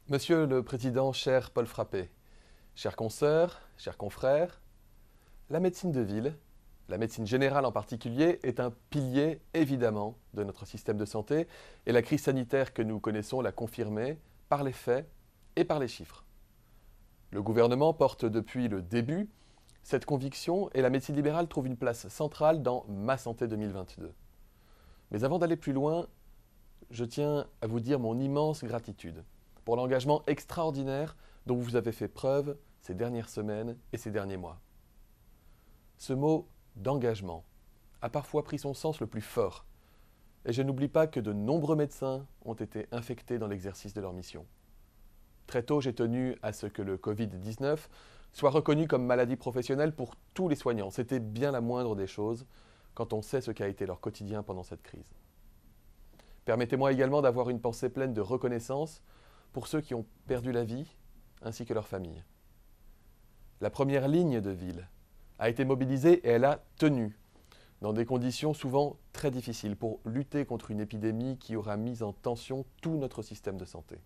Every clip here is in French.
Monsieur le Président, cher Paul Frappé, chers consoeurs, chers confrères, la médecine de ville, la médecine générale en particulier, est un pilier évidemment de notre système de santé et la crise sanitaire que nous connaissons l'a confirmé par les faits et par les chiffres. Le gouvernement porte depuis le début cette conviction et la médecine libérale trouve une place centrale dans Ma Santé 2022. Mais avant d'aller plus loin, je tiens à vous dire mon immense gratitude pour l'engagement extraordinaire dont vous avez fait preuve ces dernières semaines et ces derniers mois. Ce mot d'engagement a parfois pris son sens le plus fort, et je n'oublie pas que de nombreux médecins ont été infectés dans l'exercice de leur mission. Très tôt, j'ai tenu à ce que le Covid-19 soit reconnu comme maladie professionnelle pour tous les soignants. C'était bien la moindre des choses quand on sait ce qu'a été leur quotidien pendant cette crise. Permettez-moi également d'avoir une pensée pleine de reconnaissance pour ceux qui ont perdu la vie, ainsi que leurs familles. La première ligne de ville a été mobilisée et elle a tenu, dans des conditions souvent très difficiles, pour lutter contre une épidémie qui aura mis en tension tout notre système de santé.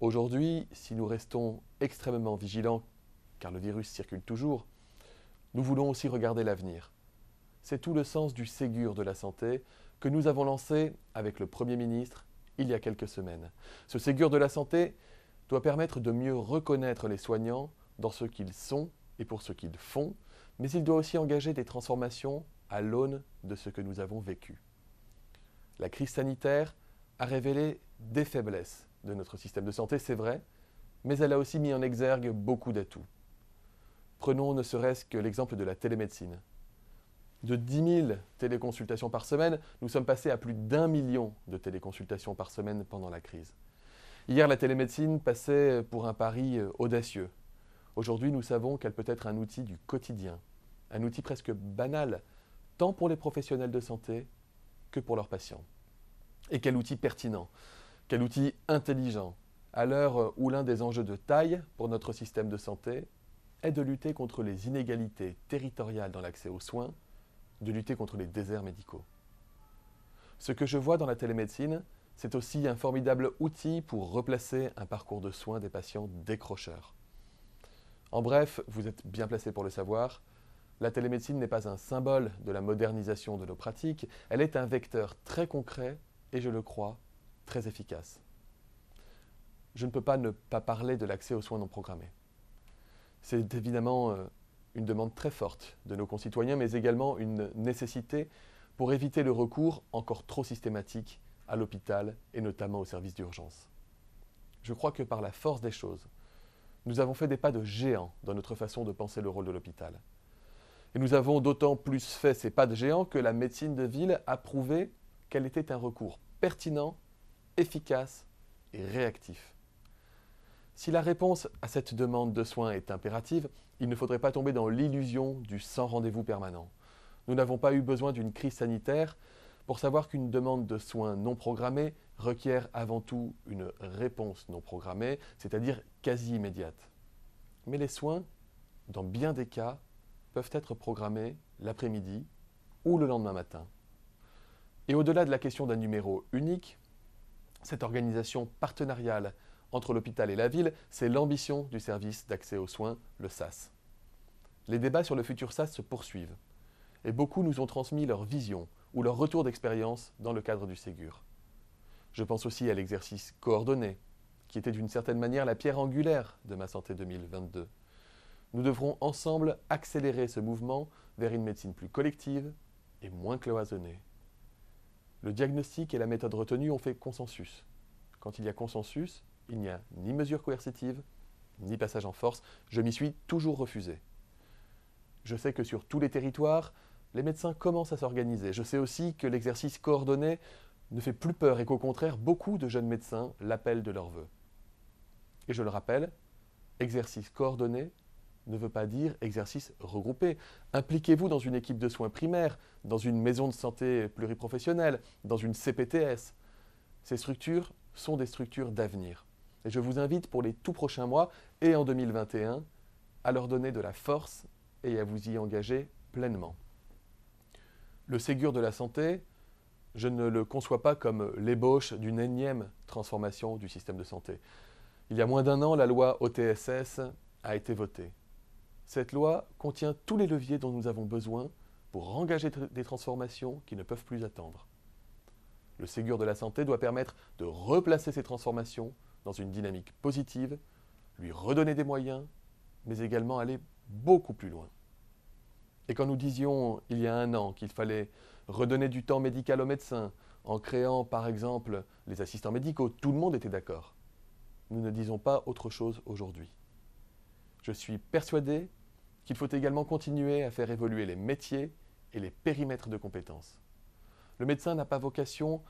Aujourd'hui, si nous restons extrêmement vigilants, car le virus circule toujours, nous voulons aussi regarder l'avenir. C'est tout le sens du Ségur de la santé que nous avons lancé avec le Premier ministre il y a quelques semaines. Ce Ségur de la santé doit permettre de mieux reconnaître les soignants dans ce qu'ils sont et pour ce qu'ils font, mais il doit aussi engager des transformations à l'aune de ce que nous avons vécu. La crise sanitaire a révélé des faiblesses de notre système de santé, c'est vrai, mais elle a aussi mis en exergue beaucoup d'atouts. Prenons ne serait-ce que l'exemple de la télémédecine. De 10 000 téléconsultations par semaine, nous sommes passés à plus d'1 million de téléconsultations par semaine pendant la crise. Hier, la télémédecine passait pour un pari audacieux. Aujourd'hui, nous savons qu'elle peut être un outil du quotidien, un outil presque banal, tant pour les professionnels de santé que pour leurs patients. Et quel outil pertinent, quel outil intelligent, à l'heure où l'un des enjeux de taille pour notre système de santé est de lutter contre les inégalités territoriales dans l'accès aux soins, de lutter contre les déserts médicaux. Ce que je vois dans la télémédecine, c'est aussi un formidable outil pour replacer un parcours de soins des patients décrocheurs. En bref, vous êtes bien placé pour le savoir, la télémédecine n'est pas un symbole de la modernisation de nos pratiques, elle est un vecteur très concret et, je le crois, très efficace. Je ne peux pas ne pas parler de l'accès aux soins non programmés. C'est évidemment une demande très forte de nos concitoyens, mais également une nécessité pour éviter le recours encore trop systématique à l'hôpital et notamment aux services d'urgence. Je crois que par la force des choses, nous avons fait des pas de géant dans notre façon de penser le rôle de l'hôpital. Et nous avons d'autant plus fait ces pas de géant que la médecine de ville a prouvé qu'elle était un recours pertinent, efficace et réactif. Si la réponse à cette demande de soins est impérative, il ne faudrait pas tomber dans l'illusion du sans rendez-vous permanent. Nous n'avons pas eu besoin d'une crise sanitaire pour savoir qu'une demande de soins non programmée requiert avant tout une réponse non programmée, c'est-à-dire quasi immédiate. Mais les soins, dans bien des cas, peuvent être programmés l'après-midi ou le lendemain matin. Et au-delà de la question d'un numéro unique, cette organisation partenariale entre l'hôpital et la ville, c'est l'ambition du service d'accès aux soins, le SAS. Les débats sur le futur SAS se poursuivent, et beaucoup nous ont transmis leur vision ou leur retour d'expérience dans le cadre du Ségur. Je pense aussi à l'exercice coordonné, qui était d'une certaine manière la pierre angulaire de Ma Santé 2022. Nous devrons ensemble accélérer ce mouvement vers une médecine plus collective et moins cloisonnée. Le diagnostic et la méthode retenue ont fait consensus. Quand il y a consensus, il n'y a ni mesure coercitive, ni passage en force. Je m'y suis toujours refusé. Je sais que sur tous les territoires, les médecins commencent à s'organiser. Je sais aussi que l'exercice coordonné ne fait plus peur et qu'au contraire, beaucoup de jeunes médecins l'appellent de leur vœu. Et je le rappelle, exercice coordonné ne veut pas dire exercice regroupé. Impliquez-vous dans une équipe de soins primaires, dans une maison de santé pluriprofessionnelle, dans une CPTS. Ces structures sont des structures d'avenir. Et je vous invite pour les tout prochains mois et en 2021 à leur donner de la force et à vous y engager pleinement. Le Ségur de la santé Je ne le conçois pas comme l'ébauche d'une énième transformation du système de santé. Il y a moins d'un an, la loi OTSS a été votée. Cette loi contient tous les leviers dont nous avons besoin pour engager des transformations qui ne peuvent plus attendre. Le Ségur de la santé doit permettre de replacer ces transformations dans une dynamique positive, lui redonner des moyens, mais également aller beaucoup plus loin. Et quand nous disions il y a un an qu'il fallait redonner du temps médical aux médecins en créant par exemple les assistants médicaux, tout le monde était d'accord. Nous ne disons pas autre chose aujourd'hui. Je suis persuadé qu'il faut également continuer à faire évoluer les métiers et les périmètres de compétences. Le médecin n'a pas vocation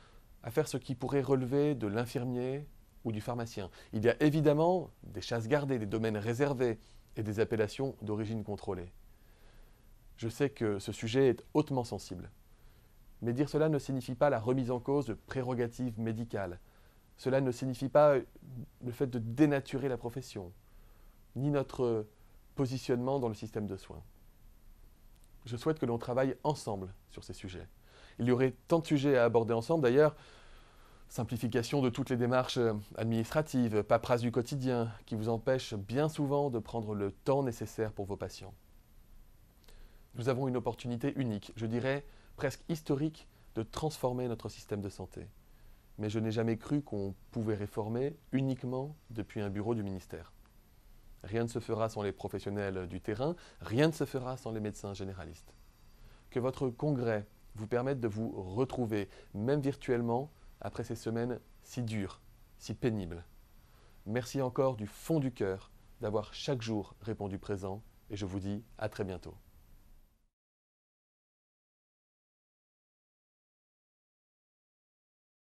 à faire ce qui pourrait relever de l'infirmier ou du pharmacien. Il y a évidemment des chasses gardées, des domaines réservés et des appellations d'origine contrôlée. Je sais que ce sujet est hautement sensible. Mais dire cela ne signifie pas la remise en cause de prérogatives médicales. Cela ne signifie pas le fait de dénaturer la profession, ni notre positionnement dans le système de soins. Je souhaite que l'on travaille ensemble sur ces sujets. Il y aurait tant de sujets à aborder ensemble. D'ailleurs, simplification de toutes les démarches administratives, paperasse du quotidien, qui vous empêchent bien souvent de prendre le temps nécessaire pour vos patients. Nous avons une opportunité unique, je dirais presque historique, de transformer notre système de santé. Mais je n'ai jamais cru qu'on pouvait réformer uniquement depuis un bureau du ministère. Rien ne se fera sans les professionnels du terrain, rien ne se fera sans les médecins généralistes. Que votre congrès vous permette de vous retrouver, même virtuellement, après ces semaines si dures, si pénibles. Merci encore du fond du cœur d'avoir chaque jour répondu présent et je vous dis à très bientôt.